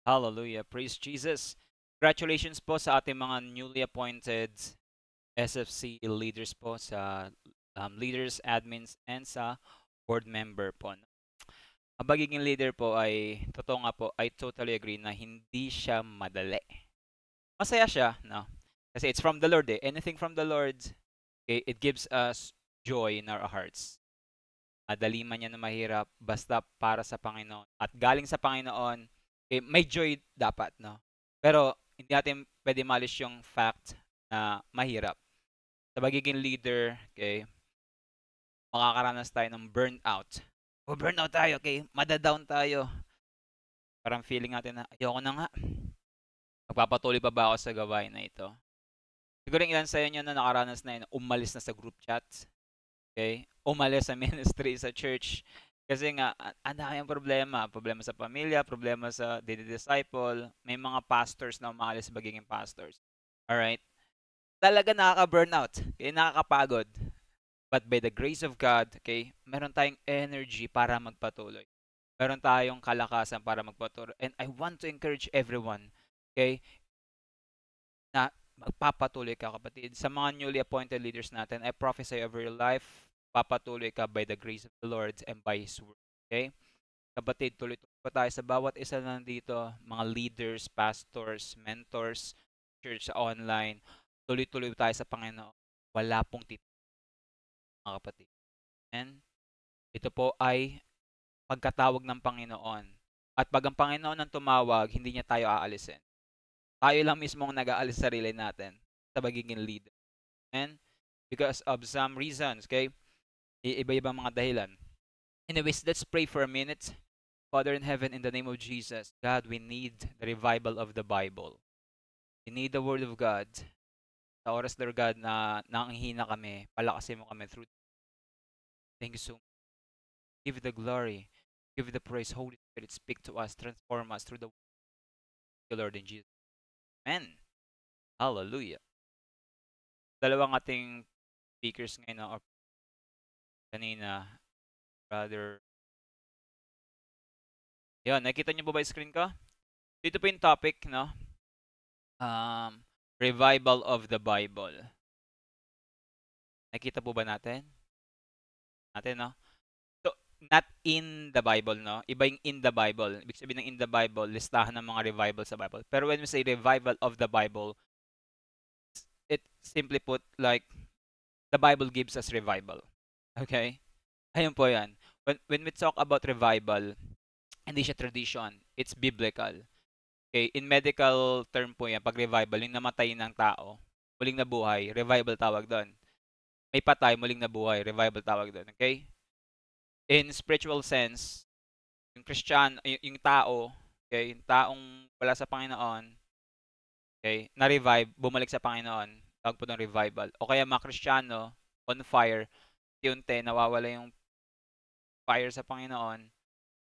Hallelujah. Praise Jesus. Congratulations po sa ating mga newly appointed SFC leaders po, sa leaders, admins, and sa board member po. No? Ang pagiging leader po ay, totoo nga po, I totally agree na hindi siya madali. Masaya siya, no? Kasi it's from the Lord eh. Anything from the Lord, okay, it gives us joy in our hearts. Madali man yan na mahirap, basta para sa Panginoon. At galing sa Panginoon, eh, may joy dapat, no? Pero hindi natin pwede malis yung fact na mahirap. Sa pagiging leader, okay, makakaranas tayo ng burnout. O burnout tayo, okay? Madadown tayo. Parang feeling natin na ayoko na nga. Magpapatuloy pa ba ako sa gawain na ito? Siguro yung ilan sa inyo na nakaranas na yun, umalis na sa group chats. Okay? Umalis sa ministry, sa church. Kasi nga, ang daming problema. Problema sa pamilya, problema sa disciple. May mga pastors na umalis sa pagiging pastors. Alright? Talaga nakaka-burnout. Okay? Nakakapagod. But by the grace of God, okay, meron tayong energy para magpatuloy. Meron tayong kalakasan para magpatuloy. And I want to encourage everyone, okay, na magpapatuloy ka, kapatid. Sa mga newly appointed leaders natin, I prophesy over your life, papatuloy ka by the grace of the Lord and by His word. Okay? Kapatid, tuloy-tuloy pa tayo sa bawat isa na nandito, mga leaders, pastors, mentors, church online. Tuloy-tuloy tayo sa Panginoon. Wala pong mga kapatid. And ito po ay pagkatawag ng Panginoon. At pag ang Panginoon ang tumawag, hindi niya tayo aalisin. Tayo lang mismo ang nag-aalis sa sarili natin sa pagiging leader. And because of some reasons, okay? Iba-ibang mga dahilan. Anyways, let's pray for a minute. Father in heaven, in the name of Jesus, God, we need the revival of the Bible. We need the Word of God. Sa oras, Lord God, na nanghihina kami, palakasin mo kami through. Thank you so much. Give you the glory. Give you the praise. Holy Spirit, speak to us. Transform us through the Word of the Lord in Jesus. Amen. Hallelujah. Dalawang ating speakers ngayon, or kanina, brother. Yan, nakita niyo po ba yung screen ko? Dito po yung topic, no? Revival of the Bible. Nakita po ba natin? No? So, not in the Bible, no? Iba yung in the Bible. Ibig sabihin ng in the Bible, listahan ng mga revival sa Bible. Pero when we say revival of the Bible, it simply put, like, the Bible gives us revival. Okay? Ayun po yan. When we talk about revival, hindi siya tradition. It's biblical. Okay? In medical term po yan, pag revival, yung namatay ng tao, muling nabuhay, revival tawag doon. May patay, muling nabuhay, revival tawag doon. Okay? In spiritual sense, yung Christian, yung tao, okay, yung taong wala sa Panginoon, okay, na-revive, bumalik sa Panginoon, tawag po ng revival. O kaya mga Kristiyano, on fire, unti, nawawala yung fire sa Panginoon,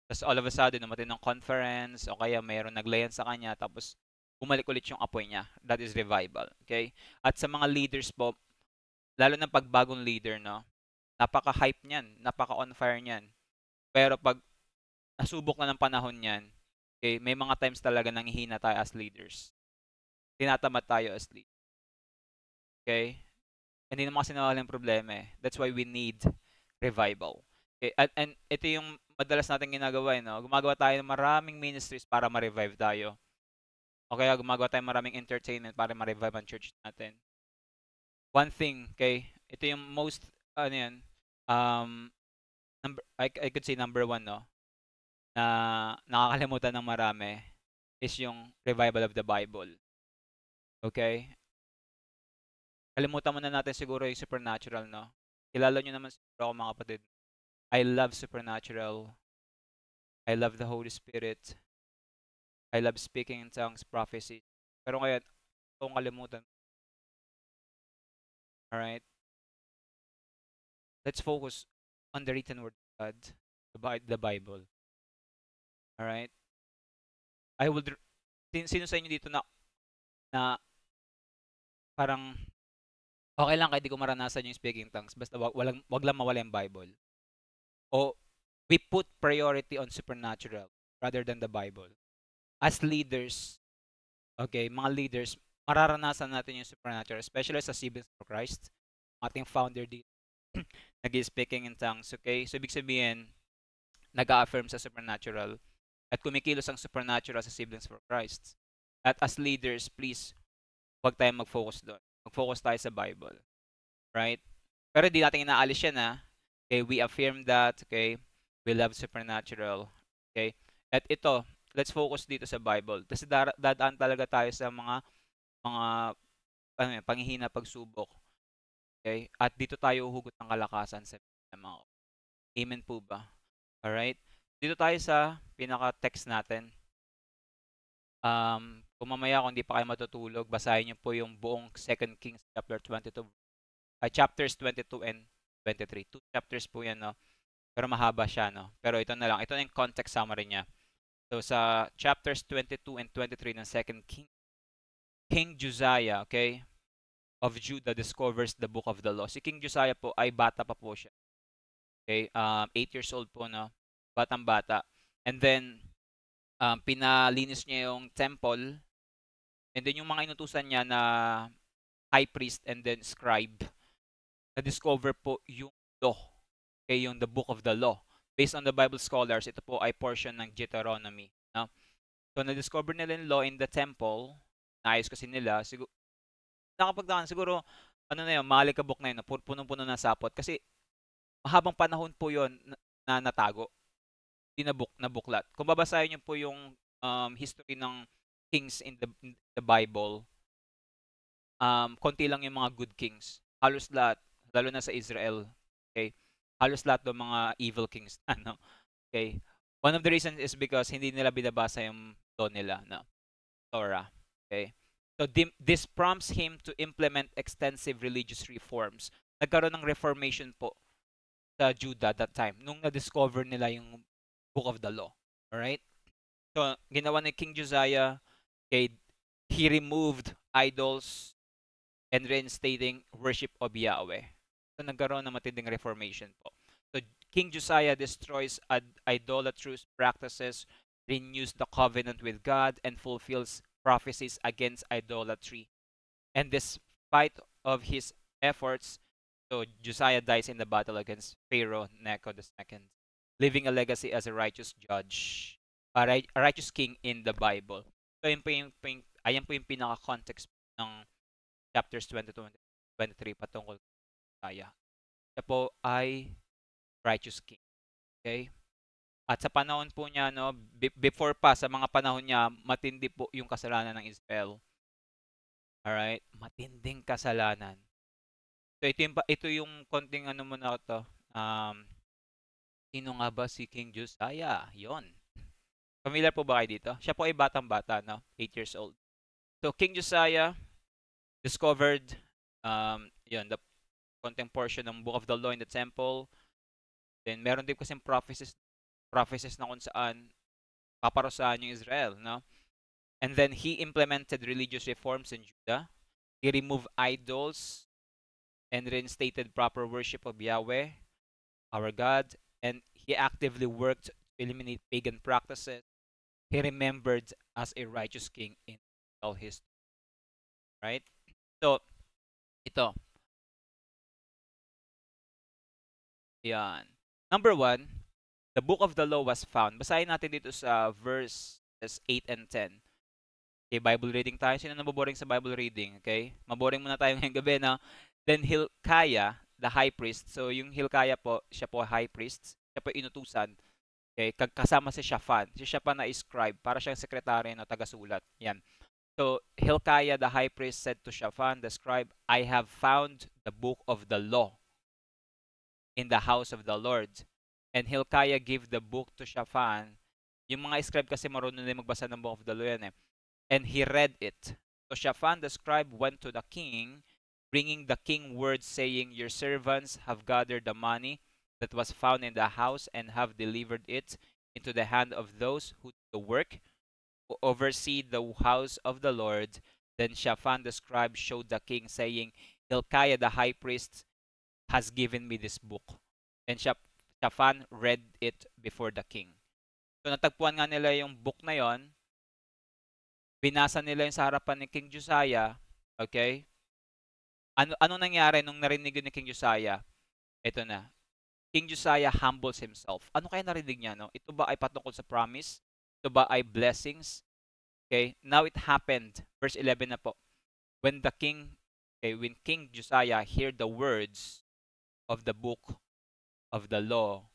tapos all of a sudden, namatay ng conference, o kaya mayroon naglayan sa kanya, tapos bumalik ulit yung apoy niya. That is revival. Okay? At sa mga leaders po, lalo ng pagbagong leader, no, napaka-hype niyan, napaka-on fire niyan. Pero pag nasubok na ng panahon niyan, okay, may mga times talaga nanghihina tayo as leaders. Tinatamad tayo as leaders. Okay? Hindi naman kasi nawala yung problema eh. That's why we need revival. Okay? And ito yung madalas natin ginagawa, no? Gumagawa tayo ng maraming ministries para ma-revive tayo. O kaya gumagawa tayo maraming entertainment para ma-revive ang church natin. One thing, okay? Ito yung most, ano yan, I could say number one, no? Na nakakalimutan ng marami is yung revival of the Bible. Okay? Kalimutan muna natin siguro yung supernatural, no? Kilala nyo naman siguro ako, mga kapatid. I love supernatural. I love the Holy Spirit. I love speaking in tongues, prophecy. Pero ngayon, kung kalimutan. Alright? Let's focus on the written word of God, the Bible. Alright? I would, sino sa inyo dito na parang okay lang kahit di ko maranasan yung speaking tongues, basta wag lang mawala yung Bible. O we put priority on supernatural rather than the Bible. as leaders, okay, mga leaders, mararanasan natin yung supernatural, especially sa Siblings for Christ, ating founder dito, nag-speaking in tongues, okay? So, ibig sabihin, nag-a-affirm sa supernatural at kumikilos ang supernatural sa Siblings for Christ. At as leaders, please, huwag tayong mag-focus doon. Mag-focus tayo sa Bible, right? Pero di natin inaalis yan, ha? Okay, we affirm that, okay? We love supernatural, okay? At ito, let's focus dito sa Bible. Kasi dadaan talaga tayo sa mga panghihina, pagsubok, okay? At dito tayo huhugot ng kalakasan sa mga. Amen po ba? Alright? Dito tayo sa pinaka-text natin. Kung mamaya kung hindi pa kayo matutulog, basahin niyo po yung buong 2 Kings chapter 22, chapters 22 and 23. 2 chapters po yan, no? Pero mahaba siya, no? Pero ito na lang. Ito na yung context summary niya. So, sa chapters 22 and 23 ng 2 King, King Josiah, okay, of Judah discovers the book of the law. Si King Josiah po ay bata pa po siya. Okay, 8 years old po, no? Batang-bata. And then, pinalinis niya yung temple. And then, yung mga inutusan niya na high priest and then scribe, na-discover po yung law. Okay, yung the book of the law. Based on the Bible scholars, ito po ay portion ng Deuteronomy. No? So, na-discover nila yung law in the temple. Naayos kasi nila. Siguro, nakapagdakan, siguro, ano na yun, malikabok na yun, punong-puno na sapot. Kasi, mahabang panahon po yun na natago. Hindi nabuklat. Kung babasahin niyo po yung history ng kings in the Bible, konti lang yung mga good kings. Halos lahat, lalo na sa Israel. Okay? Halos lahat ng mga evil kings. Ano? Okay? One of the reasons is because hindi nila binabasa yung law nila, no? Torah. Okay? So this prompts him to implement extensive religious reforms. Nagkaroon ng reformation po sa Judah that time nung na-discover nila yung book of the law. Alright? So, ginawa ni King Josiah, okay, he removed idols and reinstating worship of Yahweh. So, nagkaroon ng matinding reformation po. So, King Josiah destroys idolatrous practices, renews the covenant with God, and fulfills prophecies against idolatry. And despite of his efforts, so Josiah dies in the battle against Pharaoh Necho II, leaving a legacy as a righteous judge, a righteous king in the Bible. So, ayan po yung pinaka-context ng chapters 22 and 23 patungkol kay Josiah. Siya po ay righteous king. Okay? At sa panahon po niya, no, before pa, sa mga panahon niya, matindi po yung kasalanan ng Israel. Alright? Matinding kasalanan. So, ito yung konting ano mo na ito. Sino nga ba si King Josiah? Yon. Familiar po ba kayo dito? Siya po ay batang-bata, no? 8 years old. So, King Josiah discovered, the konting portion ng Book of the Law in the temple. Then, meron din kasing prophecies na kung saan paparusahan yung Israel, no? And then, he implemented religious reforms in Judah. He removed idols and reinstated proper worship of Yahweh, our God, and he actively worked to eliminate pagan practices. He remembered as a righteous king in all history. Right? So, ito. Yan. Number 1, the book of the law was found. Basahin natin dito sa verses 8 and 10. Okay, Bible reading tayo. Sino naboboring sa Bible reading? Okay? Maboring muna tayo ngayong gabi, na. Then Hilkiah, the high priest. So, yung Hilkiah po, siya po high priest. Siya po inutusan. Okay? Kasama si Shaphan. Si Shaphan na scribe. Para siyang sekretary na taga-sulat. Yan. So, Hilkiah, the high priest, said to Shaphan, the scribe, I have found the book of the law in the house of the Lord. And Hilkiah gave the book to Shaphan. Yung mga scribe kasi marunong din magbasa ng book of the law yan, eh. And he read it. So Shaphan the scribe went to the king, bringing the king word saying, your servants have gathered the money that was found in the house and have delivered it into the hand of those who do the work, who oversee the house of the Lord. Then Shaphan the scribe showed the king, saying, Hilkiah the high priest has given me this book. And Shaphan read it before the king. So natagpuan nga nila yung book na yon. Binasa nila yung sa harapan ni King Josiah, okay? Ano nangyari nung narinig yun ni King Josiah? Ito na. King Josiah humbles himself. Ano kaya narinig niya, no? Ito ba ay patungkol sa promise? Ito ba ay blessings? Okay? Now it happened. Verse 11 na po. When King Josiah heard the words of the book of the law,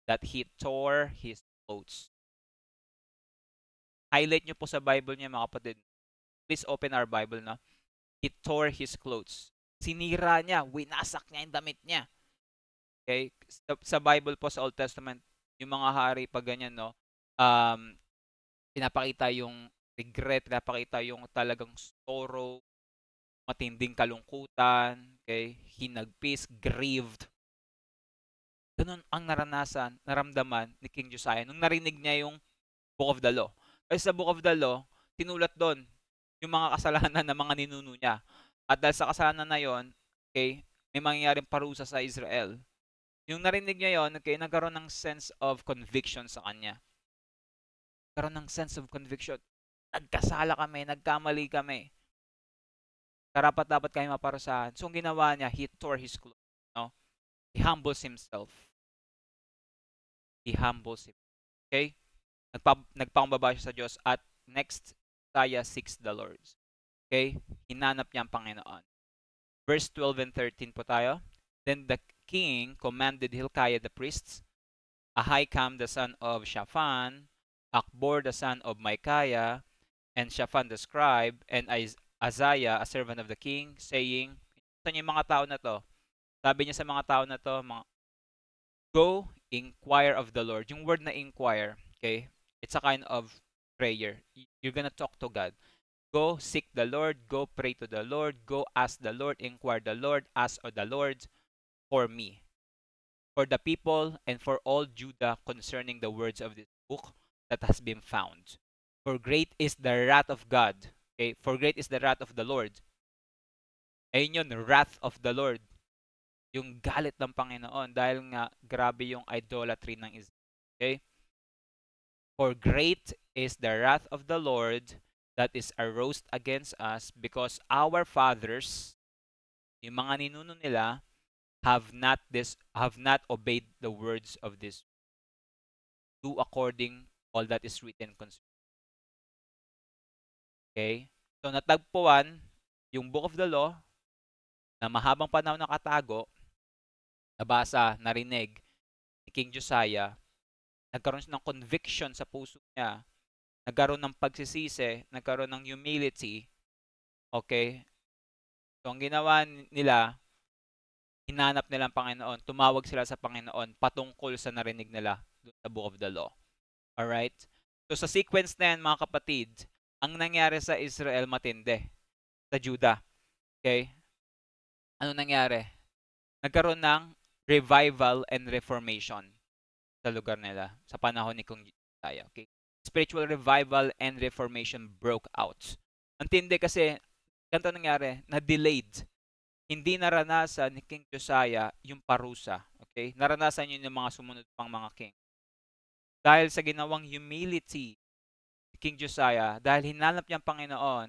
that he tore his clothes. Highlight nyo po sa Bible niya, mga kapatid. Please open our Bible, no? He tore his clothes. Sinira niya, winasak niya yung damit niya. Okay? Sa Bible po, sa Old Testament, yung mga hari, pag ganyan, no? Pinapakita yung regret, pinapakita yung talagang sorrow, matinding kalungkutan, okay? Hinagpis, grieved. Ganun ang naramdaman ni King Josiah nung narinig niya yung Book of the Law. Kasi sa Book of the Law, tinulat doon yung mga kasalanan ng mga ninuno niya. At dahil sa kasalanan na yon, okay, may mangyayaring parusa sa Israel. Yung narinig niya yon, okay, nagkaroon ng sense of conviction sa kanya. Nagkaroon ng sense of conviction. Nagkasala kami, nagkamali kami. Karapat-dapat kami maparusahan. So, ang ginawa niya, he tore his clothes. No? He humbles himself. He humbles himself. Okay? Nagpakumbaba siya sa Diyos at next, Isaiah seeks the Lord. Okay? Hinanap niya ang Panginoon. Verse 12 and 13 po tayo. Then the king commanded Hilkiah the priests, Ahikam the son of Shaphan, Akbor the son of Micaiah, and Shaphan the scribe, and Isaiah, a servant of the king, saying, saan yung mga tao na to? Sabi niya sa mga tao na to, go, inquire of the Lord. Yung word na inquire, okay, it's a kind of prayer. You're gonna talk to God. Go seek the Lord, go pray to the Lord, go ask the Lord, inquire the Lord, ask of the Lord for me, for the people, and for all Judah concerning the words of this book that has been found. For great is the wrath of God. Okay? For great is the wrath of the Lord. Ayun yun, wrath of the Lord. Yung galit ng Panginoon dahil nga grabe yung idolatry ng Israel. Okay? For great is the wrath of the Lord that is arose against us because our fathers, yung mga ninuno nila, have not obeyed the words of this. Do according all that is written concerning. Okay? So natagpuan yung Book of the Law na mahabang panahon nakatago, nabasa, narinig ni King Josiah, nagkaroon siya ng conviction sa puso niya, nagkaroon ng pagsisisi, nagkaroon ng humility. Okay? So ang ginawa nila, hinanap nila ang Panginoon, tumawag sila sa Panginoon patungkol sa narinig nila sa Book of the Law. Alright? So sa sequence na yan, mga kapatid, ang nangyari sa Israel matindi. Sa Judah. Okay? Ano nangyari? Nagkaroon ng revival and reformation sa lugar nila sa panahon ni King Josiah. Okay? Spiritual revival and reformation broke out. Ang tindi kasi, ganito nangyari, na-delayed. Hindi naranasan ni King Josiah yung parusa. Okay? Naranasan yun yung mga sumunod pang mga king. Dahil sa ginawang humility ni King Josiah, dahil hinanap niya ang Panginoon,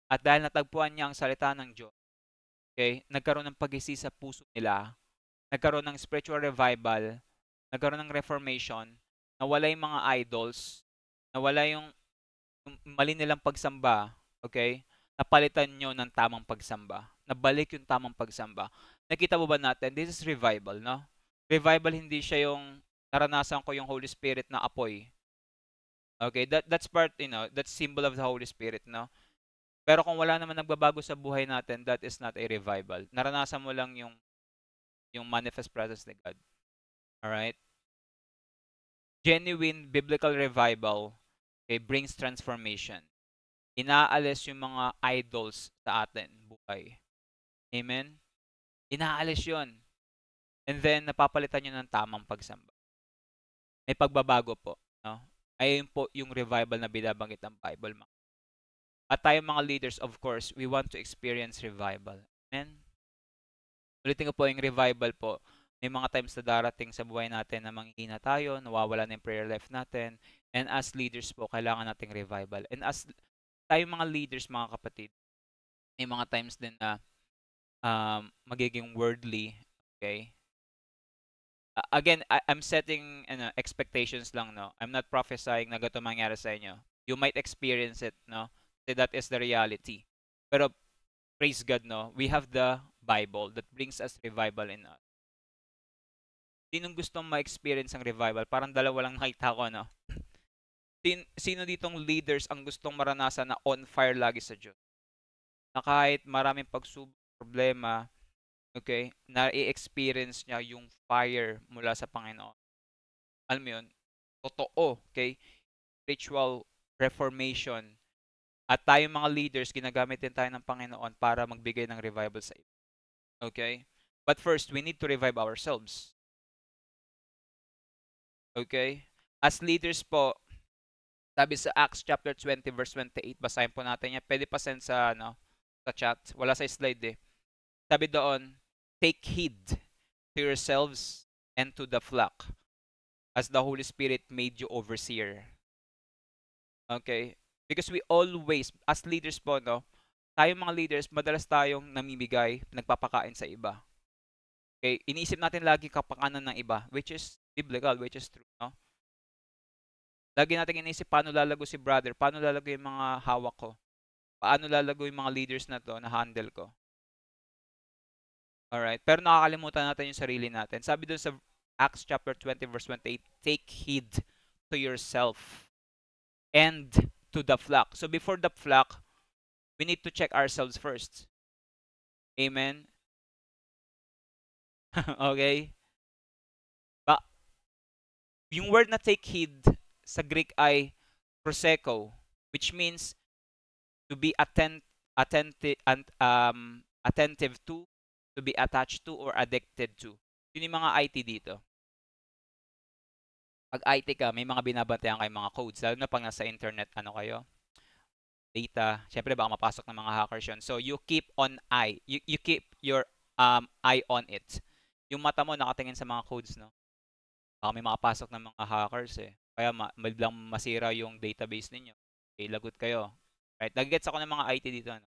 at dahil natagpuan niya ang salita ng Diyos, okay, nagkaroon ng pag-isisi sa puso nila, nagkaroon ng spiritual revival, nagkaroon ng reformation, nawala yung mga idols, nawala yung mali nilang pagsamba, okay? Napalitan nyo ng tamang pagsamba. Nabalik yung tamang pagsamba. Nakita mo ba natin? This is revival, no? Revival hindi siya yung naranasan ko yung Holy Spirit na apoy. Okay, that's part, that's symbol of the Holy Spirit, no? Pero kung wala naman nagbabago sa buhay natin, that is not a revival. Naranasan mo lang yung manifest presence ni God. Alright? Genuine biblical revival, okay, brings transformation. Inaalis yung mga idols sa atin, buhay. Amen? Inaalis yon. And then, napapalitan nyo ng tamang pagsamba. May pagbabago po. No? Ayun po yung revival na binabanggit ng Bible. At tayong mga leaders, of course, we want to experience revival. Amen? Ulitin ko po yung revival po. May mga times na darating sa buhay natin na manghihina tayo, nawawala na yung prayer life natin. And as leaders po, kailangan nating revival. And as Tayong mga leaders, mga kapatid, may mga times din na magiging worldly, okay? Again, I'm setting expectations lang, no? I'm not prophesying na ganito mangyari sa inyo. You might experience it, no? So that is the reality. Pero praise God, no? We have the Bible that brings us revival in us. Sinong gustong ma-experience ang revival? Parang dalawa lang nakita ko, no? Sino ditong leaders ang gustong maranasan na on fire lagi sa Diyos? Na kahit maraming pagsubok, problema, okay, na i-experience niya yung fire mula sa Panginoon. Alam mo yun? Totoo, okay? Spiritual reformation. At tayong mga leaders, ginagamit din tayo ng Panginoon para magbigay ng revival sa iba. Okay? But first, we need to revive ourselves. Okay? As leaders po, sabi sa Acts chapter 20 verse 28, basahin po natin yan. Pwede pa send sa, sa chat. Wala sa slide eh. Sabi doon, take heed to yourselves and to the flock as the Holy Spirit made you overseer. Okay? Because we always, as leaders po, no, tayong mga leaders, madalas tayong namimigay, nagpapakain sa iba. Okay? Iniisip natin lagi kapakanan ng iba, which is biblical, which is true, no? Lagi natin iniisip paano lalago si brother, paano lalago yung mga hawak ko, paano lalago yung mga leaders na to na handle ko. Alright? Pero nakakalimutan natin yung sarili natin. Sabi doon sa Acts chapter 20 verse 28, take heed to yourself and to the flock. So before the flock, we need to check ourselves first. Amen? Okay? Yung word na take heed sa Greek ay proseko, which means to be attentive to be attached to, or addicted to. Yun yung mga IT dito. Pag IT ka, may mga binabantayan kayong mga codes, lalo na pag nasa internet, data, syempre baka mapasok ng mga hackers yun. So you keep you keep your eye on it. Yung mata mo nakatingin sa mga codes, no? Baka may makapasok ng mga hackers eh. Kaya biglang masira yung database ninyo. Okay, lagot kayo. Right? Nag-gets ako ng mga IT dito. Ano?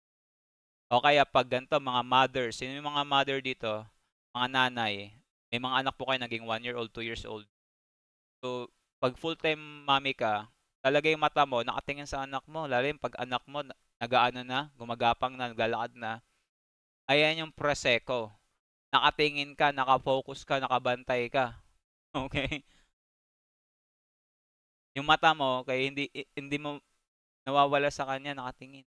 O kaya pag ganito, mga mothers. Sino yung mga mother dito? Mga nanay. May mga anak po kayo naging 1 year old, 2 years old. So, pag full-time mommy ka, talaga yung mata mo, nakatingin sa anak mo. Lalo yung pag anak mo, nagaano na, gumagapang na, naglalakad na. Ayan yung proseko. Nakatingin ka, nakafocus ka, nakabantay ka. Okay? Yung mata mo, kaya hindi mo nawawala sa kanya, nakatingin.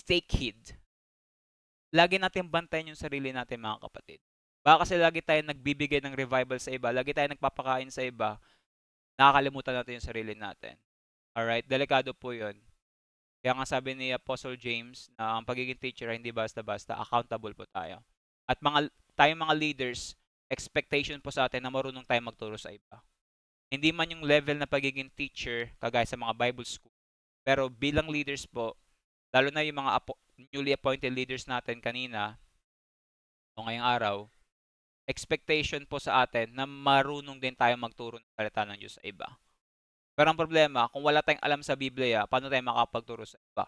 Take heed. Lagi natin bantayan yung sarili natin, mga kapatid. Baka kasi lagi tayo nagbibigay ng revival sa iba, lagi tayo nagpapakain sa iba, nakakalimutan natin yung sarili natin. Alright? Delikado po yun. Kaya nga sabi ni Apostle James na ang pagiging teacher hindi basta-basta, accountable po tayo. At tayong mga leaders, expectation po sa atin na marunong tayo magturo sa iba. Hindi man yung level na pagiging teacher, kagaya sa mga Bible school, pero bilang leaders po, lalo na yung mga newly appointed leaders natin kanina o ngayong araw, expectation po sa atin na marunong din tayo magturo ng salita ng Diyos sa iba. Pero ang problema, kung wala tayong alam sa Biblia, paano tayo makapagturo sa iba?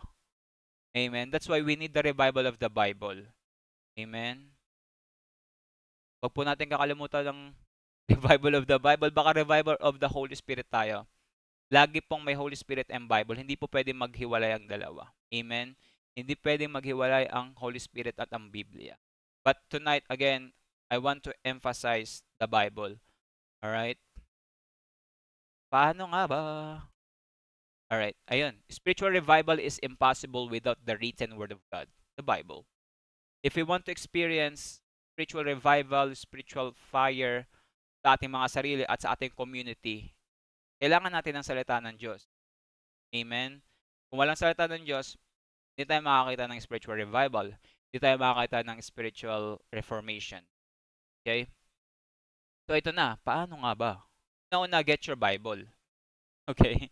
Amen? That's why we need the revival of the Bible. Amen? Huwag po natin kakalimutan ng revival of the Bible. Baka revival of the Holy Spirit tayo. Lagi pong may Holy Spirit and Bible. Hindi po pwede maghiwalay ang dalawa. Amen? Hindi pwede maghiwalay ang Holy Spirit at ang Biblia. But tonight, again, I want to emphasize the Bible. Alright? Paano nga ba? Alright, ayun. Spiritual revival is impossible without the written Word of God, the Bible. If we want to experience spiritual revival, spiritual fire sa ating mga sarili at sa ating community, kailangan natin ng salita ng Diyos. Amen? Kung walang salita ng Diyos, hindi tayo makakita ng spiritual revival. Hindi tayo makakita ng spiritual reformation. Okay? So ito na, paano nga ba? Una, get your Bible. Okay?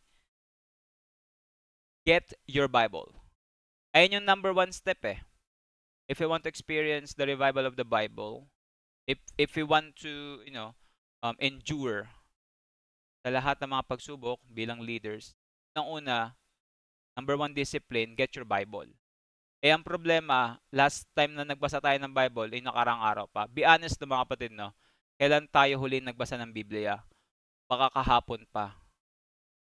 Get your Bible. Ayun yung number 1 step eh. If you want to experience the revival of the Bible, if you want to, endure sa lahat ng mga pagsubok bilang leaders, una, Number one discipline, get your Bible. Eh, ang problema, last time na nagbasa tayo ng Bible, ay nakarang araw pa. Be honest no mga kapatid, no? Kailan tayo huli nagbasa ng Biblia? Baka kahapon pa.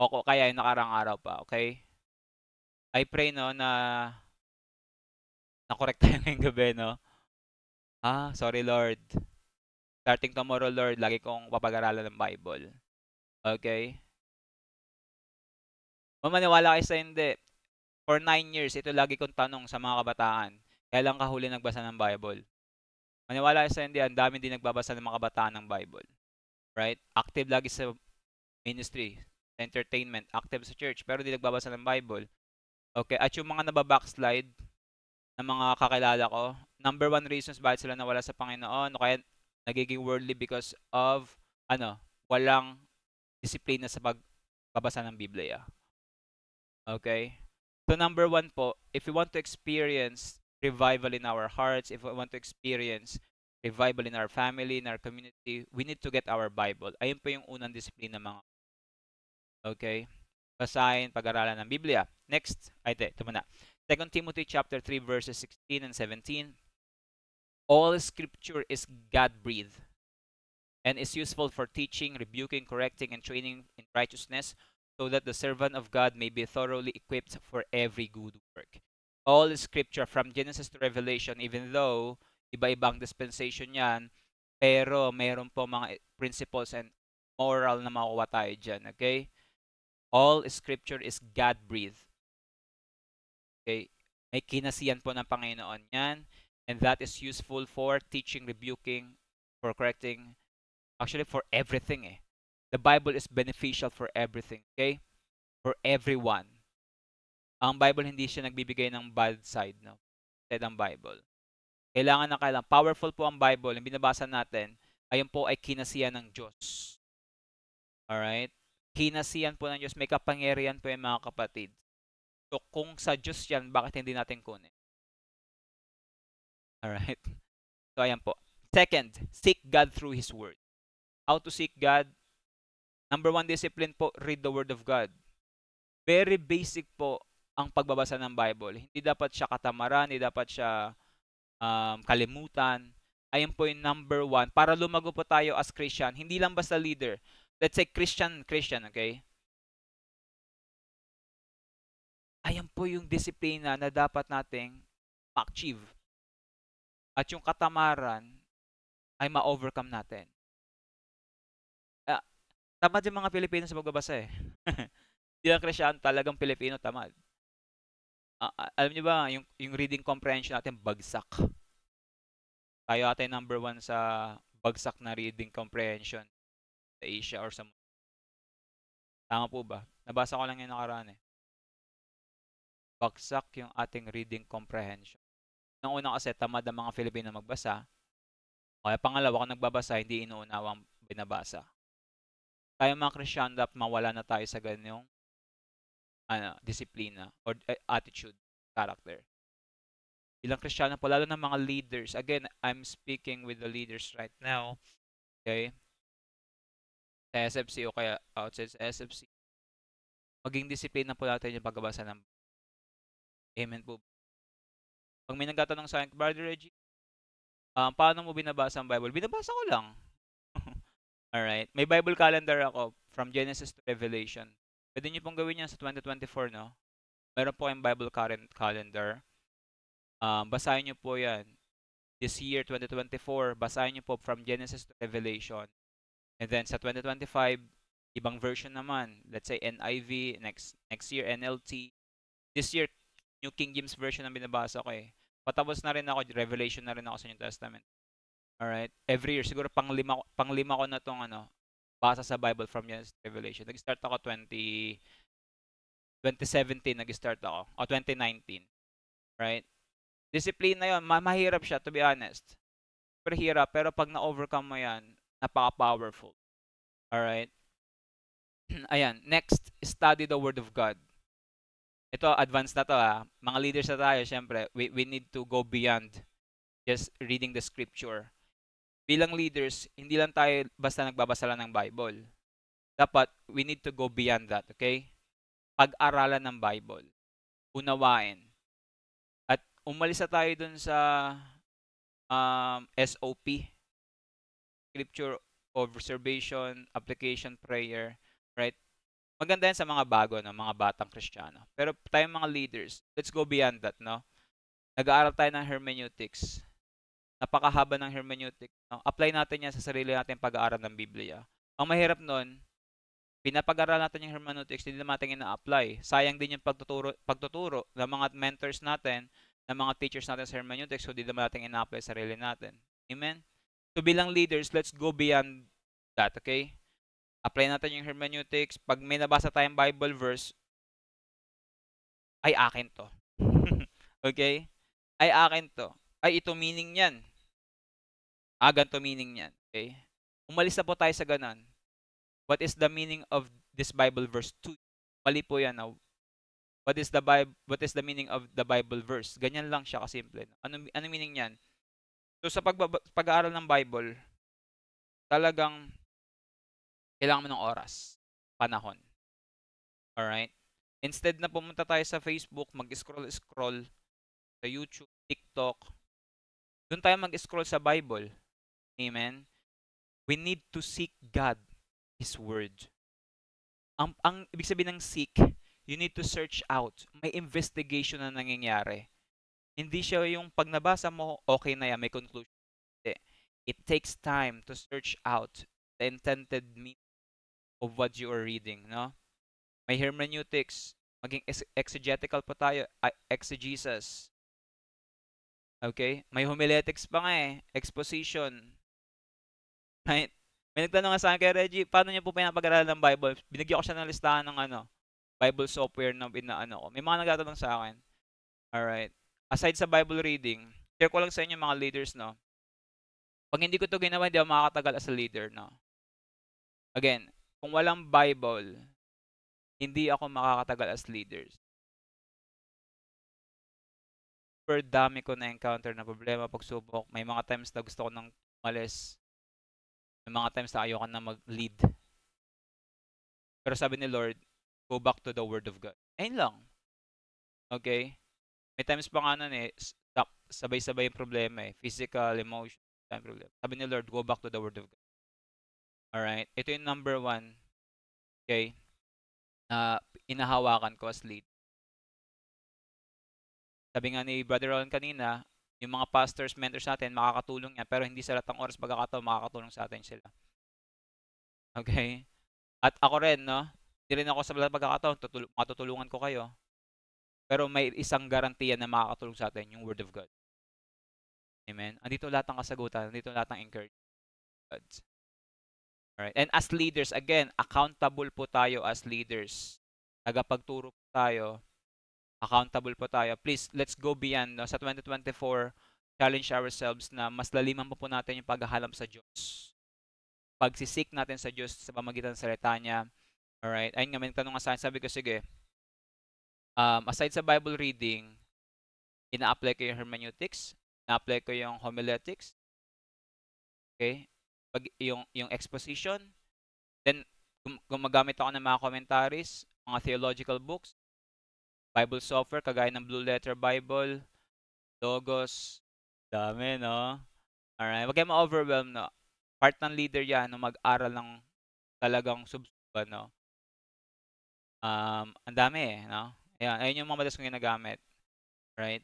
O kaya ay nakarang araw pa, okay? I pray, no, na-correct tayo ngayong gabi, no? Sorry Lord. Starting tomorrow, Lord, lagi kong papag-aralan ng Bible. Okay? Maniwala kayo sa hindi. For 9 years, ito lagi kong tanong sa mga kabataan. Kailan ka huli nagbasa ng Bible? Maniwala kayo sa hindi, ang dami din nagbabasa ng mga kabataan ng Bible. Right? Active lagi sa ministry, sa entertainment, active sa church, pero di nagbabasa ng Bible. Okay? At yung mga nababackslide na mga kakilala ko, number one reasons bakit sila nawala sa Panginoon, o kaya nagiging worldly because of, walang disiplina sa pagbabasa ng Biblia. Okay? So number one po, if we want to experience revival in our hearts, if we want to experience revival in our family, in our community, we need to get our Bible. Ayun po yung unang disiplina mga. Okay? Basahin, pag-aralan ng Biblia. Next, ito muna. 2 Timothy chapter 3 verses 16 and 17. All scripture is God-breathed and is useful for teaching, rebuking, correcting, and training in righteousness, so that the servant of God may be thoroughly equipped for every good work. All scripture from Genesis to Revelation, even though iba-ibang dispensation yan, pero mayroon po mga principles and moral na makuha tayo dyan, okay? All scripture is God-breathed. Okay? May kinasiyan po ng Panginoon yan, and that is useful for teaching, rebuking, for correcting, actually for everything eh. The Bible is beneficial for everything, okay? For everyone. Ang Bible hindi siya nagbibigay ng bad side, no? Side ng Bible. Kailangan. Powerful po ang Bible. Yung binabasa natin, ayun po ay kinasiyan ng Diyos. Alright? Kinasiyan po ng Diyos. May kapangyarihan po yung mga kapatid. So, kung sa Diyos yan, bakit hindi natin kunin? Alright? So, ayan po. Second, seek God through His Word. How to seek God? Number one discipline po, read the Word of God. Very basic po ang pagbabasa ng Bible. Hindi dapat siya katamaran, hindi dapat siya kalimutan. Ayun po yung number one. Para lumago po tayo as Christian, hindi lang basta leader. Let's say Christian, okay? Ayan po yung disiplina na dapat nating ma-achieve. At yung katamaran ay ma-overcome natin. Tamad yung mga Pilipino sa pagbabasa eh. Hindi lang Christian, talagang Pilipino tamad. Alam niyo ba, yung reading comprehension natin bagsak. Tayo ate number one sa bagsak na reading comprehension sa Asia or sa mundo. Tama po ba? Nabasa ko lang yung nakaraan eh. Bagsak yung ating reading comprehension. Nung una kasi tamad ang mga Filipino magbasa. Kaya pangalawa, kung nagbabasa, hindi inuunawang binabasa. Tayo mga Christian, dapat mawala na tayo sa ganyong disiplina or attitude, character. Ilang Kristiyano po, lalo na mga leaders. Again, I'm speaking with the leaders right now. Okay? Sa SFC o kaya outside sa SFC. Maging disiplina po natin yung pagbabasa ng Amen po. Pag may nagtatanong sa akin, Brother Reggie, paano mo binabasa ang Bible? Binabasa ko lang. Alright. May Bible calendar ako from Genesis to Revelation. Pwede nyo pong gawin yan sa 2024, no? Meron po kayong Bible calendar. Basahin nyo po yan. This year, 2024, basahin nyo po from Genesis to Revelation. And then sa 2025, ibang version naman. Let's say NIV, next year NLT. This year, New King James Version ang binabasa ko eh. Patapos na rin ako, Revelation na rin ako sa New Testament. Alright? Every year, siguro panglima ko na itong basa sa Bible from Genesis to Revelation. Nag-start ako 2017, nag-start ako. O 2019. Right? Discipline na yun, mahirap siya, to be honest. Super hirap, pero pag na-overcome mo yan, napaka-powerful. Alright? Ayan, next, study the Word of God. Ito, advanced na to ha. Mga leaders na tayo, syempre, we need to go beyond just reading the scripture. Bilang leaders, hindi lang tayo basta nagbabasa lang ng Bible. Dapat, we need to go beyond that, okay? Pag-aralan ng Bible. unawain. At umalis na tayo dun sa SOP, Scripture Observation, Application, Prayer, right? Maganda yan sa mga bago, no? Mga batang Kristiyano. Pero tayong mga leaders, let's go beyond that, no? Nag-aaral tayo ng hermeneutics. Napakahaba ng hermeneutics. No? Apply natin yan sa sarili natin pag-aaral ng Biblia. Ang mahirap nun, pinapag-aralan natin yung hermeneutics, hindi naman natin ina-apply. Sayang din yung pagtuturo ng mga mentors natin, ng mga teachers natin sa hermeneutics, so hindi naman natin ina-apply sa sarili natin. Amen? So bilang leaders, let's go beyond that, okay? Apply natin yung hermeneutics. Pag may nabasa tayong Bible verse, ay akin to. Okay? Ay akin to. Ay ito meaning niyan. Ganito meaning niyan. Okay? Umalis na po tayo sa ganun. What is the meaning of this Bible verse? Mali po yan. What is the meaning of the Bible verse? Ganyan lang siya kasimple. Ano meaning niyan? So sa pag-aaral ng Bible, talagang kailangan mo ng oras, panahon. Alright? Instead na pumunta tayo sa Facebook, mag-scroll sa YouTube, TikTok, doon tayo mag-scroll sa Bible. Amen? We need to seek God, His Word. Ang ibig sabihin ng seek, you need to search out. May investigation na nangyayari. Hindi siya yung pag nabasa mo, okay na yan, may conclusion. It takes time to search out the intended meaning of what you are reading, no? May hermeneutics, maging exegetical pa tayo, exegesis. Okay? May homiletics pa nga exposition. Right? May nagtanong nga sa akin kay Reggie, paano niya po pinapag-aralan ng Bible? Binigyan ko siya ng listahan ng Bible software na ko. May mga nagtatanong sa akin. Alright. Aside sa Bible reading, share ko lang sa inyo mga leaders, no? Pag hindi ko to ginawa, hindi ako makakatagal as a leader, no? Again, kung walang Bible, hindi ako makakatagal as leaders. Super dami ko na-encounter na problema, pagsubok. May mga times na gusto ko nang umalis. May mga times na ayoko na mag-lead. Pero sabi ni Lord, go back to the Word of God. Ayun lang. Okay? May times pa nga nun sabay-sabay yung problema physical, emotional, problem. Sabi ni Lord, go back to the Word of God. Alright? Ito yung number 1, okay, na inahawakan ko as lead. Sabi nga ni Brother Ron kanina, yung mga pastors, mentors natin, makakatulong yan, pero hindi sa lahat ng oras pagkakataon makakatulong sa atin sila. Okay? At ako rin, no? Hindi rin ako sa lahat ng pagkakataon, matutulungan ko kayo. Pero may isang garantiya na makakatulong sa atin, yung Word of God. Amen? Andito lahat ng kasagutan, andito lahat ng encouragement. Alright? And as leaders, again, accountable po tayo as leaders. Tagapagturo po tayo. Accountable po tayo. Please, let's go beyond. No? Sa 2024, challenge ourselves na mas laliman po natin yung paghahanap sa Diyos. Pagsisik natin sa Diyos sa pamagitan ng salita niya. Alright? Ayun nga, may tanong nga sa akin. Sabi ko, sige, aside sa Bible reading, ina-apply ko yung hermeneutics, ina-apply ko yung homiletics, okay? Yung exposition, then gumagamit ako ng mga commentaries, mga theological books, Bible software, kagaya ng Blue Letter Bible, Logos, dami, no? Alright, wag kayo ma-overwhelm, no? Part ng leader yan, no? Mag-aral ng talagang subsuban, no? Ang dami, no? Ayan, ayun yung mga madalas kong ginagamit. Right?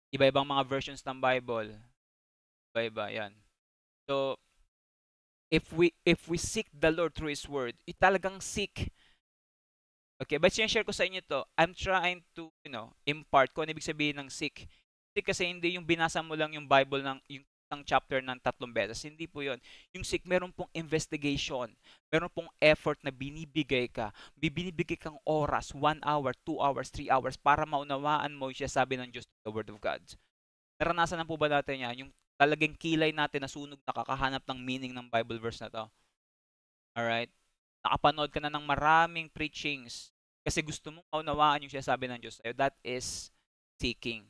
Iba-ibang mga versions ng Bible. Iba-iba, yan. So, if we seek the Lord through His Word, talagang seek. Okay, but share ko sa inyo to. I'm trying to, impart kung ano ibig sabihin ng seek. Seek kasi hindi yung binasa mo lang yung Bible ng yung isang chapter ng 3 beses. Hindi po yun. Yung seek, meron pong investigation. Meron pong effort na binibigay ka. Binibigay kang oras, 1 hour, 2 hours, 3 hours para maunawaan mo yung sabi ng Diyos, the Word of God. Naranasan na po ba natin yan? Yung talagang kilay natin na sunog na kakahanap ng meaning ng Bible verse na to. Alright? Nakapanood ka na ng maraming preachings kasi gusto mong maunawaan yung sinasabi ng Diyos sa'yo. That is seeking.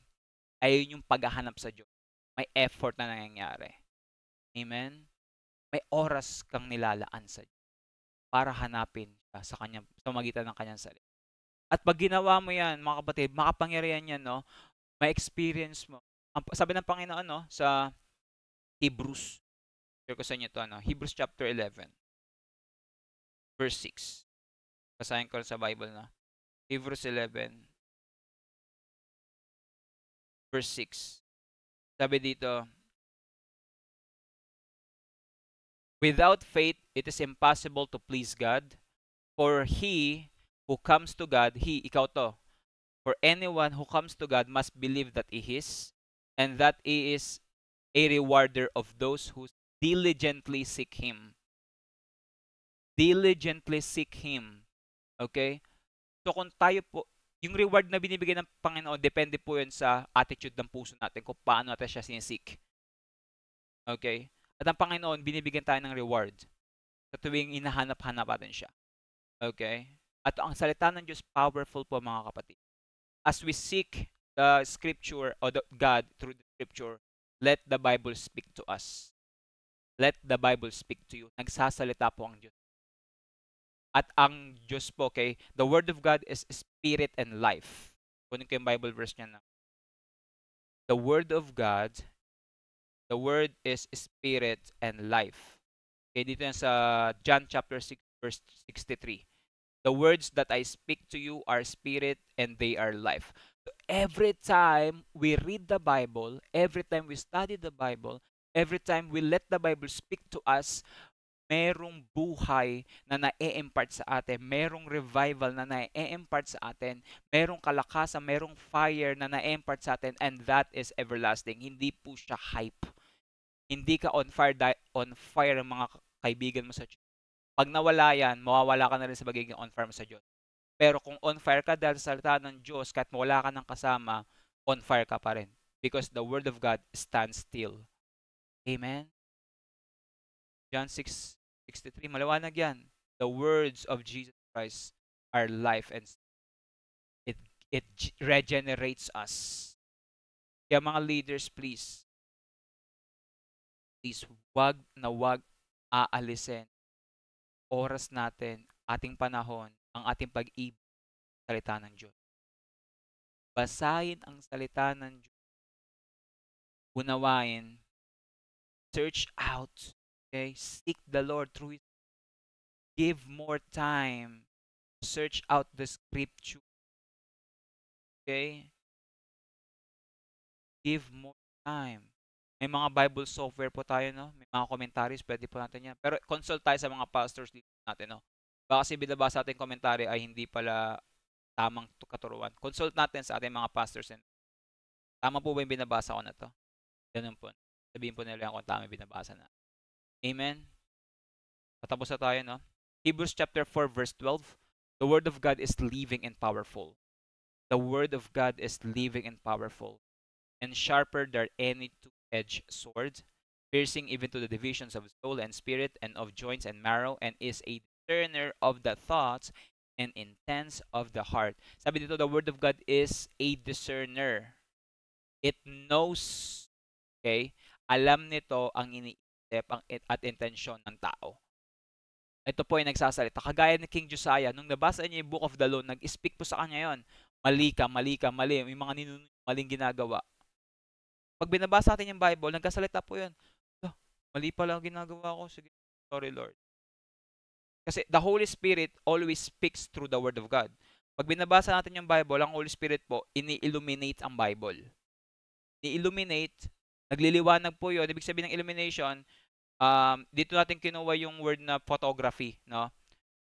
Ayun yung paghahanap sa Diyos. May effort na nangyayari. Amen? May oras kang nilalaan sa Diyos para hanapin siya sa magitan ng kanyang salita. At pag ginawa mo yan, mga kapatid, makapangyarihan yan, no? May experience mo. Sabi ng Panginoon, no? Sa Hebrews. Share ko sa inyo ito, ano? Hebrews chapter 11, verse 6. Basahin ko sa Bible, no? Hebrews 11, verse 6. Sabi dito, without faith, it is impossible to please God. For he who comes to God, ikaw to. For anyone who comes to God must believe that He is, and that He is a rewarder of those who diligently seek Him. Diligently seek Him. Okay? So kung tayo po, yung reward na binibigay ng Panginoon, depende po yun sa attitude ng puso natin kung paano natin siya sinisik. Okay? At ang Panginoon, binibigyan tayo ng reward sa tuwing inahanap-hanap natin siya. Okay? At ang salita ng Diyos, powerful po mga kapatid. As we seek the scripture or the God through the scripture, let the Bible speak to us. Let the Bible speak to you. Nagsasalita po ang Diyos. At ang Diyos po, okay, the Word of God is spirit and life. Kunin ko yung Bible verse niya na. The Word of God, the Word is spirit and life. Okay, dito yan sa John chapter 6, verse 63. The words that I speak to you are spirit and they are life. So every time we read the Bible, every time we study the Bible, every time we let the Bible speak to us, merong buhay na na-e-impart sa atin, merong revival na na-e-impart sa atin, merong kalakasan, merong fire na na-e-impart sa atin, and that is everlasting. Hindi po siya hype. Hindi ka on fire mga kaibigan mo sa Diyos. Pag nawala yan, mawawala ka na rin sa pagiging on fire mo sa Diyos. Pero kung on fire ka dahil sa salita ng Diyos, kahit mawala ka ng kasama, on fire ka pa rin. Because the Word of God stands still. Amen? John 6:63, maliwanag yan. The words of Jesus Christ are life and it regenerates us. Kaya mga leaders, please, wag na wag aalisin oras natin, ating panahon, ang ating pag-ibig sa salita ng Diyos. Basahin ang salita ng Diyos. Unawain. Search out. Okay? Seek the Lord through His. Give more time. Search out the scripture. Okay? Give more time. May mga Bible software po tayo, no? May mga commentaries, pwede po natin yan. Pero consult tayo sa mga pastors natin, no? Baka kasi binabasa ating commentary ay hindi pala tamang katuruan. Consult natin sa ating mga pastors. Tama po ba yung binabasa ko na to? Ganun po. Sabihin po nila kung tama yung binabasa na. Amen? Patapos na tayo, no? Hebrews chapter 4, verse 12. The Word of God is living and powerful. The Word of God is living and powerful, and sharper than any two-edged sword, piercing even to the divisions of soul and spirit and of joints and marrow, and is a discerner of the thoughts and intents of the heart. Sabi dito, the Word of God is a discerner. It knows, okay? Alam nito ang iniisip at intensyon ng tao. Ito po ay nagsasalita. Kagaya ni King Josiah, nung nabasa niya yung Book of the Law, nag-speak po sa kanya yon. Mali ka, mali ka, mali. Yung mga maling ginagawa. Pag binabasa natin yung Bible, nagkasalita po yun. Oh, mali pala ang ginagawa ko. Sige, sorry Lord. Kasi the Holy Spirit always speaks through the Word of God. Pag binabasa natin yung Bible, ang Holy Spirit po, ini-illuminate ang Bible. Ni-illuminate, nagliliwanag po yun. Ibig sabihin ng illumination, dito natin kinuha yung word na photography, no?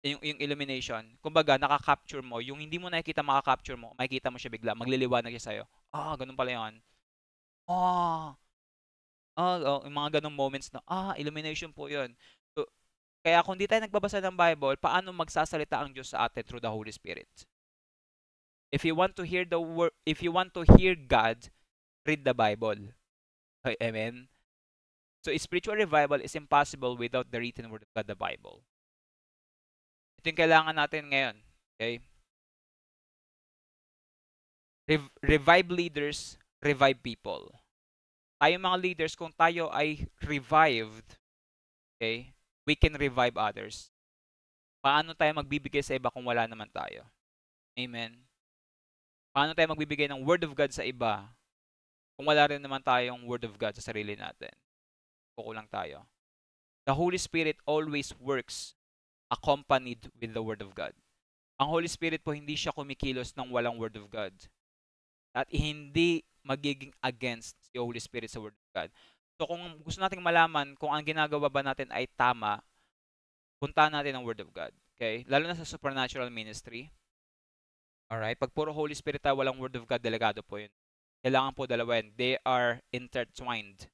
Yung illumination. Kumbaga, naka-capture mo. Yung hindi mo nakikita, maka-capture mo. Makikita mo siya bigla. Magliliwanag siya sa'yo. Ganun pala yun. Yung mga ganung moments na, illumination po yun. So, kaya kung di tayo nagbabasa ng Bible, paano magsasalita ang Diyos sa atin through the Holy Spirit? If you want to hear the word, if you want to hear God, read the Bible. Amen? So, spiritual revival is impossible without the written word of God, the Bible. Ito yung kailangan natin ngayon. Okay? Revive leaders, revive people. Tayo mga leaders, kung tayo ay revived, okay, we can revive others. Paano tayo magbibigay sa iba kung wala naman tayo? Amen. Paano tayo magbibigay ng Word of God sa iba kung wala rin naman tayong Word of God sa sarili natin? Kukulang tayo. The Holy Spirit always works accompanied with the Word of God. Ang Holy Spirit po hindi siya kumikilos ng walang Word of God. At hindi magiging against si Holy Spirit sa Word of God. So kung gusto nating malaman kung ang ginagawa ba natin ay tama, puntahan natin ang Word of God. Okay? Lalo na sa supernatural ministry. Alright? Pag puro Holy Spirit tayo, walang Word of God, delikado po yun. Kailangan po dalawa yun. They are intertwined.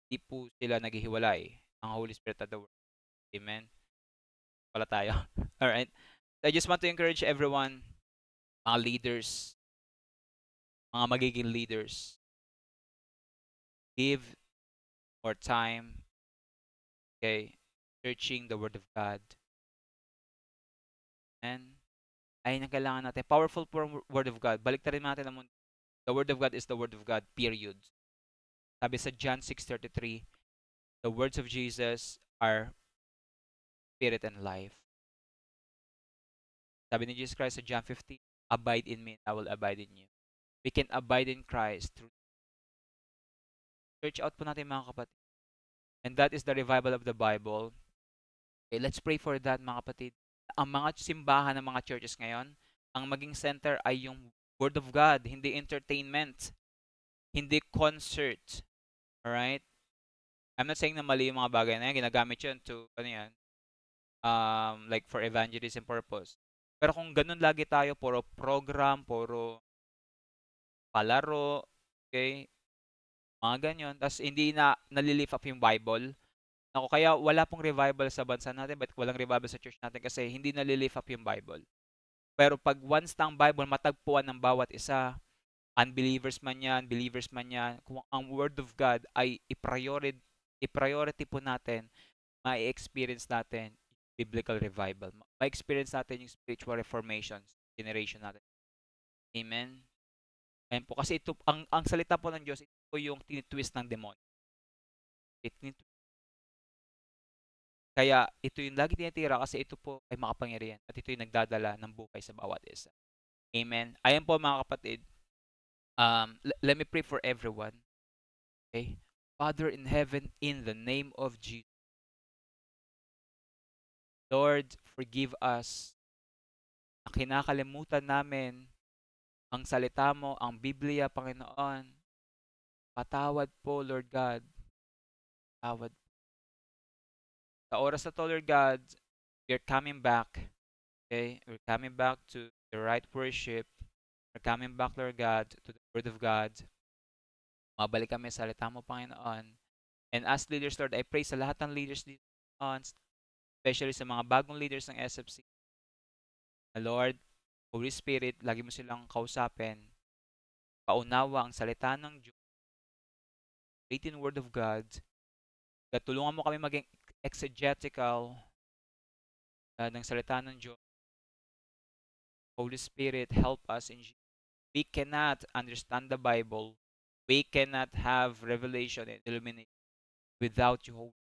Hindi po sila naghihiwalay. Ang Holy Spirit at the Word. Amen? Pala tayo. Alright? So I just want to encourage everyone, mga leaders, mga magiging leaders, give more time, okay, searching the Word of God. And ayun ang kailangan natin. Powerful po Word of God. Balik rin natin ang mundo. The Word of God is the Word of God, period. Sabi sa John 6:33, the words of Jesus are spirit and life. Sabi ni Jesus Christ sa John 15, abide in me and I will abide in you. We can abide in Christ through search out po natin mga kapatid. And that is the revival of the Bible. Okay, let's pray for that mga kapatid. Ang mga simbahan ng mga churches ngayon, ang maging center ay yung Word of God, hindi entertainment, hindi concert. Alright? I'm not saying na mali yung mga bagay na yan. Ginagamit yun to, ano yan, like for evangelism purpose. Pero kung ganun lagi tayo, puro program, puro palaro, okay, mga ganyan, tapos hindi na nalilift up yung Bible. Ako, kaya wala pong revival sa bansa natin, but walang revival sa church natin kasi hindi nalilift up yung Bible. Pero pag once na ang Bible matagpuan ng bawat isa, unbelievers man yan, believers man yan, kung ang Word of God ay i-priority po natin, ma-experience natin biblical revival. Ma-experience natin yung spiritual reformation generation natin. Amen? Ayan po. Kasi ito, ang salita po ng Diyos, ito po yung tinitwist ng demonyo. Kaya ito yung lagi tinitira kasi ito po ay makapangyarihan at ito yung nagdadala ng buhay sa bawat isa. Amen? Ayan po mga kapatid. Let me pray for everyone. Okay? Father in heaven, in the name of Jesus, Lord, forgive us na kinakalimutan namin ang salita mo, ang Biblia, Panginoon. Patawad po, Lord God. Patawad. Sa oras na to, Lord God, we're coming back. Okay? We're coming back to the right worship. We're coming back, Lord God, to the Word of God. Mabalik kami sa salita mo, Panginoon. And as leaders, Lord, I pray sa lahat ng leaders dito, especially sa mga bagong leaders ng SFC. Lord, Holy Spirit, lagi mo silang kausapin. Paunawa ang salita ng Diyos, written Word of God. Tulungan mo kami maging exegetical ng salita ng Diyos. Holy Spirit, help us in Jesus. We cannot understand the Bible. We cannot have revelation and illumination without you,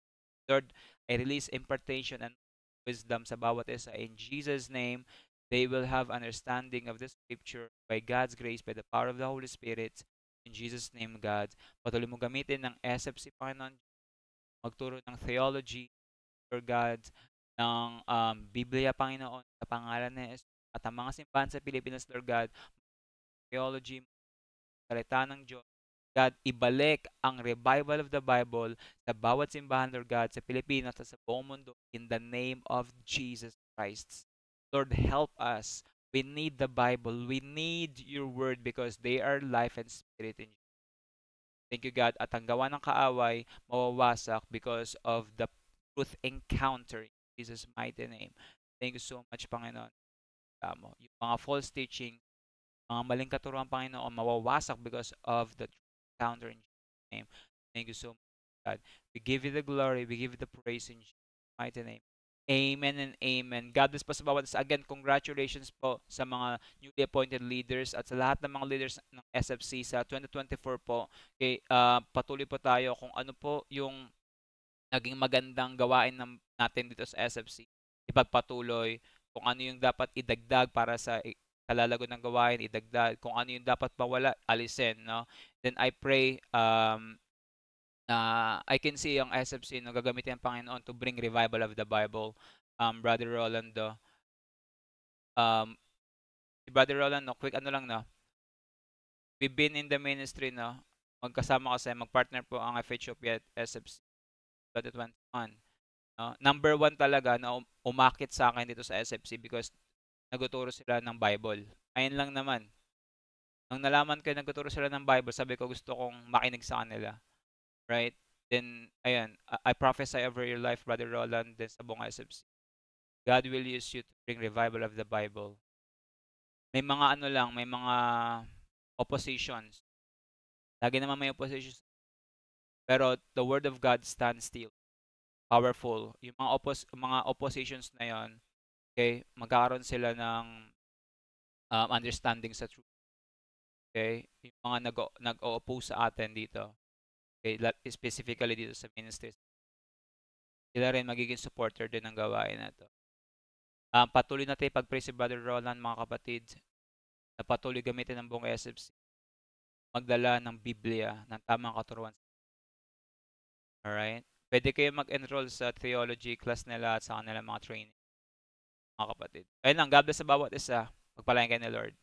Lord. I release impartation and wisdom sa bawat isa. In Jesus' name, they will have understanding of the scripture by God's grace, by the power of the Holy Spirit. In Jesus' name, God. Patuloy mo gamitin ng SFC, Panginoon. Magturo ng theology, for God, ng Biblia, Panginoon, sa pangalan ni Jesus. At ang mga simbahan sa Pilipinas, Lord God, theology, salita ng Diyos. God, ibalik ang revival of the Bible sa bawat simbahan, Lord God, sa Pilipinas at sa buong mundo in the name of Jesus Christ. Lord, help us. We need the Bible. We need your word because they are life and spirit in you. Thank you, God. At ang gawa ng kaaway, mawawasak because of the truth encounter in Jesus' mighty name. Thank you so much, Panginoon. Yung mga false teaching, mga maling katuruan, Panginoon, mawawasak because of the truth encounter in Jesus' name. Thank you so much, God. We give you the glory. We give you the praise in Jesus' mighty name. Amen and amen. God bless po sa bawat isa. Again, congratulations po sa mga newly appointed leaders at sa lahat ng mga leaders ng SFC sa 2024 po. Okay, patuloy po tayo kung ano po yung naging magandang gawain natin dito sa SFC. Ipagpatuloy kung ano yung dapat idagdag para sa kalalago ng gawain, idagdag. Kung ano yung dapat mawala, alisin, no? Then I pray na I can see ang SFC no gagamitin ng Panginoon to bring revival of the Bible. Brother Rolando, um, si Brother Rolando, quick ano lang no, we've been in the ministry no, magkasama kasi magpartner po ang FHOP at SFC 2021. No? Number one talaga na umakit sa akin dito sa SFC because nagtuturo sila ng Bible. Ayun lang naman. Nung nalaman ko nagtuturo sila ng Bible, sabi ko gusto kong makinig sa kanila. Right? Then, ayan, I prophesy over your life, Brother Roland, then sa buong SFC. God will use you to bring revival of the Bible. May mga ano lang, may mga oppositions. Lagi naman may oppositions. Pero the Word of God stands still. Powerful. Yung mga oppositions na yon, okay, magkakaroon sila ng understanding sa truth. Okay? Yung mga nag-o-oppose sa atin dito. Okay, specifically dito sa ministries. Sila rin magiging supporter din ng gawain na to. Patuloy natin pag-pray si Brother Roland, mga kapatid, na patuloy gamitin ng buong SFC. Magdala ng Biblia, ng tamang katuruan. Alright? Pwede kayo mag-enroll sa theology class nila at sa kanilang mga training, mga kapatid. Ayun lang, God bless sa bawat isa. Pagpalain kayo ni Lord.